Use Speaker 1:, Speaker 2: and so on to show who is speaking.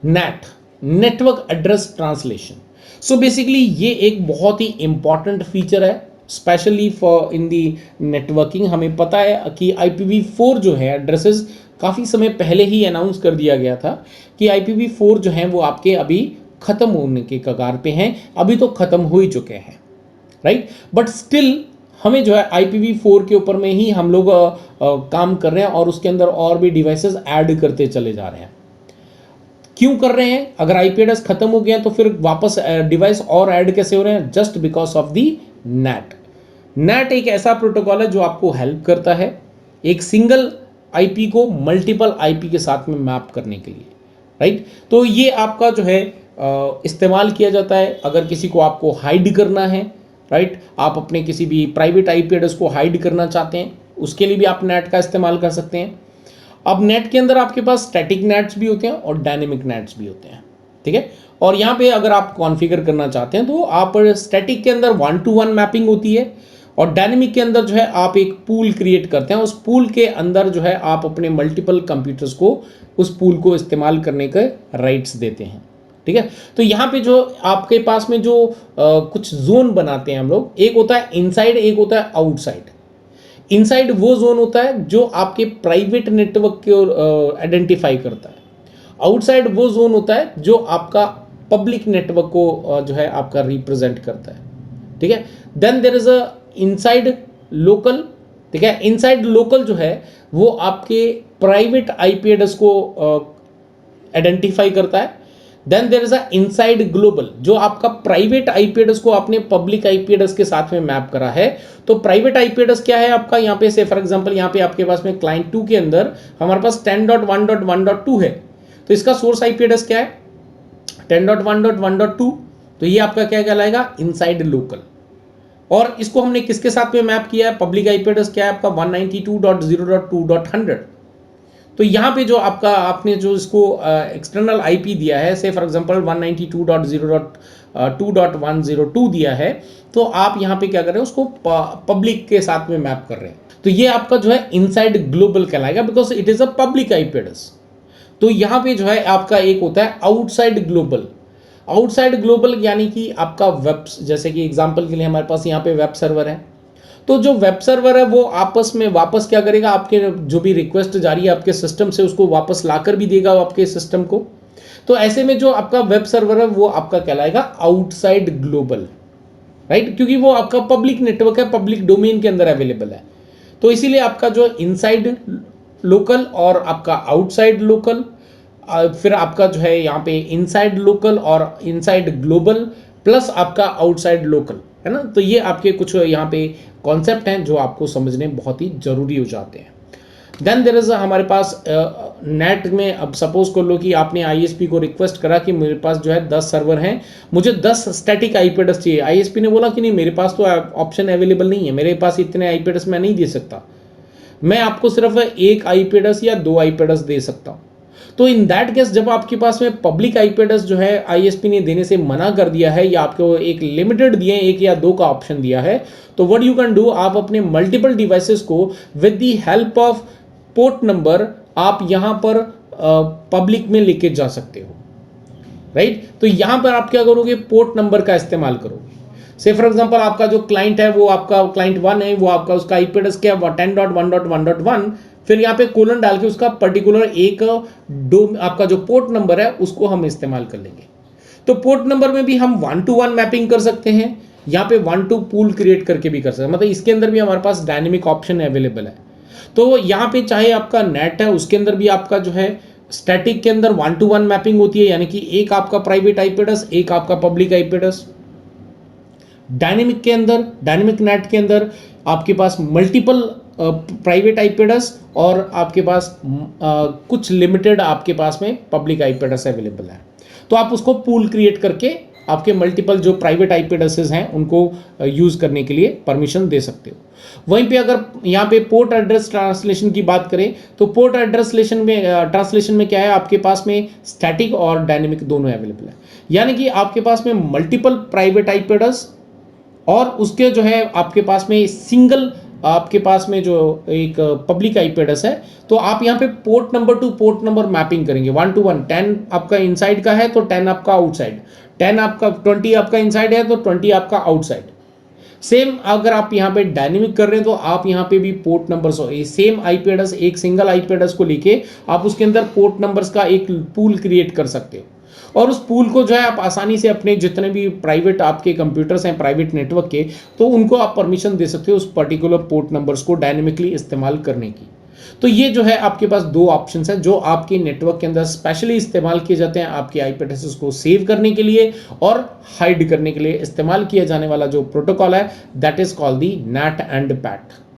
Speaker 1: Net, network address translation. So basically ये एक बहुत ही इंपॉर्टेंट फीचर है, specially for in the networking. हमें पता है कि IPv4 जो है एड्रेसेस काफ़ी समय पहले ही अनाउंस कर दिया गया था कि IPv4 जो है वो आपके अभी ख़त्म होने के कगार पे हैं, अभी तो ख़त्म हो ही चुके हैं, राइट। बट स्टिल हमें जो है IPv4 के ऊपर में ही हम लोग काम कर रहे हैं और उसके अंदर और भी डिवाइसेस ऐड करते चले जा रहे हैं। क्यों कर रहे हैं? अगर आईपी एड्रेस खत्म हो गया तो फिर वापस डिवाइस और ऐड कैसे हो रहे हैं? Just because of the net. Net एक ऐसा प्रोटोकॉल है जो आपको हेल्प करता है एक सिंगल आईपी को मल्टीपल आईपी के साथ में मैप करने के लिए, राइट। तो ये आपका जो है इस्तेमाल किया जाता है अगर किसी को आपको हाइड करना है, राइट। आप अपने किसी भी प्राइवेट आईपी एड्रेस को हाइड करना चाहते हैं, उसके लिए भी आप नेट का इस्तेमाल कर सकते हैं। अब नेट के अंदर आपके पास स्टैटिक नेट्स भी होते हैं और डायनेमिक नेट्स भी होते हैं, ठीक है। और यहाँ पे अगर आप कॉन्फ़िगर करना चाहते हैं तो आप स्टैटिक के अंदर 1-to-1 मैपिंग होती है और डायनेमिक के अंदर जो है आप एक पूल क्रिएट करते हैं, उस पूल के अंदर जो है आप अपने मल्टीपल कंप्यूटर्स को उस पूल को इस्तेमाल करने के राइट्स देते हैं, ठीक है। तो यहाँ पे जो आपके पास में जो कुछ जोन बनाते हैं हम लोग, एक होता है इनसाइड, एक होता है आउटसाइड। इनसाइड वो जोन होता है जो आपके प्राइवेट नेटवर्क को आइडेंटिफाई करता है, आउटसाइड वो जोन होता है जो आपका पब्लिक नेटवर्क को जो है आपका रिप्रेजेंट करता है, ठीक है। Then there is a inside local, ठीक है। इनसाइड लोकल जो है वो आपके प्राइवेट आईपी एड्रेस को आइडेंटिफाई करता है। Then there is a inside global, जो आपका प्राइवेट आईपी एड्रेस को आपने पब्लिक आईपी एड्रेस के साथ में मैप करा है। तो प्राइवेट आईपी एड्रेस क्या है आपका, यहाँ पे से फॉर एग्जांपल यहाँ पे आपके पास में क्लाइंट 2 के अंदर हमारे पास 10.1.1.2 है, तो इसका सोर्स आईपी एड्रेस क्या है 10.1.1.2। तो ये आपका क्या कहलाएगा, इनसाइड लोकल। और इसको हमने किसके साथ में मैप किया है, पब्लिक आईपी एड्रेस क्या है आपका 192.0.2.100। तो यहाँ पे जो आपका आपने जो इसको एक्सटर्नल आईपी दिया है, से फॉर एग्जांपल 192.0.2.102 दिया है, तो आप यहाँ पे क्या कर रहे हैं, उसको पब्लिक के साथ में मैप कर रहे हैं। तो ये आपका जो है इनसाइड ग्लोबल कहलाएगा because it is a public IP address. तो यहाँ पे जो है आपका एक होता है आउटसाइड ग्लोबल। आउटसाइड ग्लोबल यानी कि आपका वेब, जैसे कि एग्जांपल के लिए हमारे पास यहाँ पे वेब सर्वर है, तो जो वेब सर्वर है वो आपस में वापस क्या करेगा, आपके जो भी रिक्वेस्ट जारी है आपके सिस्टम से उसको वापस लाकर भी देगा आपके सिस्टम को। तो ऐसे में जो आपका वेब सर्वर है वो आपका कहलाएगा आउटसाइड ग्लोबल, राइट, क्योंकि वो आपका पब्लिक नेटवर्क है, पब्लिक डोमेन के अंदर अवेलेबल है। तो इसीलिए आपका जो इनसाइड लोकल और आपका आउटसाइड लोकल, फिर आपका जो है यहाँ पे इनसाइड लोकल और इनसाइड ग्लोबल प्लस आपका आउटसाइड लोकल, है ना। तो ये आपके कुछ यहाँ पे कॉन्सेप्ट हैं जो आपको समझने बहुत ही जरूरी हो जाते हैं। देन देयर इज हमारे पास नेट में, अब सपोज कर लो कि आपने आईएसपी को रिक्वेस्ट करा कि मेरे पास जो है 10 सर्वर हैं, मुझे 10 स्टैटिक आईपी एड्रेस चाहिए। आईएसपी ने बोला कि नहीं, मेरे पास तो ऑप्शन अवेलेबल नहीं है, मेरे पास इतने आईपी एड्रेस मैं नहीं दे सकता, मैं आपको सिर्फ एक आईपी एड्रेस या 2 आईपी एड्रेस दे सकता हूँ। तो इन दैट केस जब आपके पास में पब्लिक आईपी एड्रेस जो है आईएसपी ने देने से मना कर दिया है या आपको एक लिमिटेड दिए, एक या 2 का ऑप्शन दिया है, तो व्हाट यू कैन डू, आप अपने मल्टीपल डिवाइसेस को with the help of port number आप यहां पर पब्लिक में लेके जा सकते हो, राइट। तो यहां पर आप क्या करोगे, पोर्ट नंबर का इस्तेमाल करोगे। से फॉर एग्जांपल आपका जो क्लाइंट है वो आपका क्लाइंट 1 है, वो आपका उसका आईपी एड्रेस क्या है 10.1.1.1, फिर यहाँ पे कोलन डाल के उसका पर्टिकुलर एक आपका जो पोर्ट नंबर है उसको हम इस्तेमाल कर लेंगे। तो पोर्ट नंबर में भी हम 1-to-1 मैपिंग कर सकते हैं, यहाँ पे 1-to पूल क्रिएट करके भी कर सकते हैं, मतलब इसके अंदर भी हमारे पास डायनेमिक ऑप्शन अवेलेबल है। तो यहाँ पे चाहे आपका नेट है उसके अंदर भी आपका जो है स्टैटिक के अंदर 1-to-1 मैपिंग होती है, यानी कि एक आपका प्राइवेट आईपी एड्रेस, एक आपका पब्लिक आईपी एड्रेस। डायनेमिक के अंदर, डायनेमिक नेट के अंदर आपके पास मल्टीपल प्राइवेट आईपी एड्रेस और आपके पास कुछ लिमिटेड आपके पास में पब्लिक आईपी एड्रेस अवेलेबल है। तो आप उसको पूल क्रिएट करके आपके मल्टीपल जो प्राइवेट आईपी एड्रेसेस हैं उनको यूज़ करने के लिए परमिशन दे सकते हो। वहीं पे अगर यहाँ पे पोर्ट एड्रेस ट्रांसलेशन की बात करें तो पोर्ट एड्रेस ट्रांसलेशन में क्या है, आपके पास में स्टैटिक और डायनेमिक दोनों अवेलेबल है, यानी कि आपके पास में मल्टीपल प्राइवेट आईपी एड्रेस और उसके जो है आपके पास में सिंगल आपके पास में जो एक पब्लिक आईपी एड्रेस है, तो आप यहाँ पे port number two port number mapping करेंगे 1 to 1। 10 आपका इनसाइड का है तो 10 आपका आउटसाइड, 10 आपका 20 आपका इनसाइड है तो 20 आपका आउटसाइड। सेम अगर आप यहाँ पे डायनेमिक कर रहे हैं तो आप यहाँ पे भी port numbers same IP address, एक सिंगल आईपी एड्रेस को लेके आप उसके अंदर पोर्ट नंबर्स का एक पूल क्रिएट कर सकते हो, और उस पूल को जो है आप आसानी से अपने जितने भी प्राइवेट आपके कंप्यूटर्स हैं प्राइवेट नेटवर्क के, तो उनको आप परमिशन दे सकते हो उस पर्टिकुलर पोर्ट नंबर्स को डायनेमिकली इस्तेमाल करने की। तो ये जो है आपके पास दो ऑप्शंस हैं जो आपके नेटवर्क के अंदर स्पेशली इस्तेमाल किए जाते हैं आपके आईपी एड्रेसेस को सेव करने के लिए और हाइड करने के लिए इस्तेमाल किया जाने वाला जो प्रोटोकॉल है, that is called the NAT and PAT.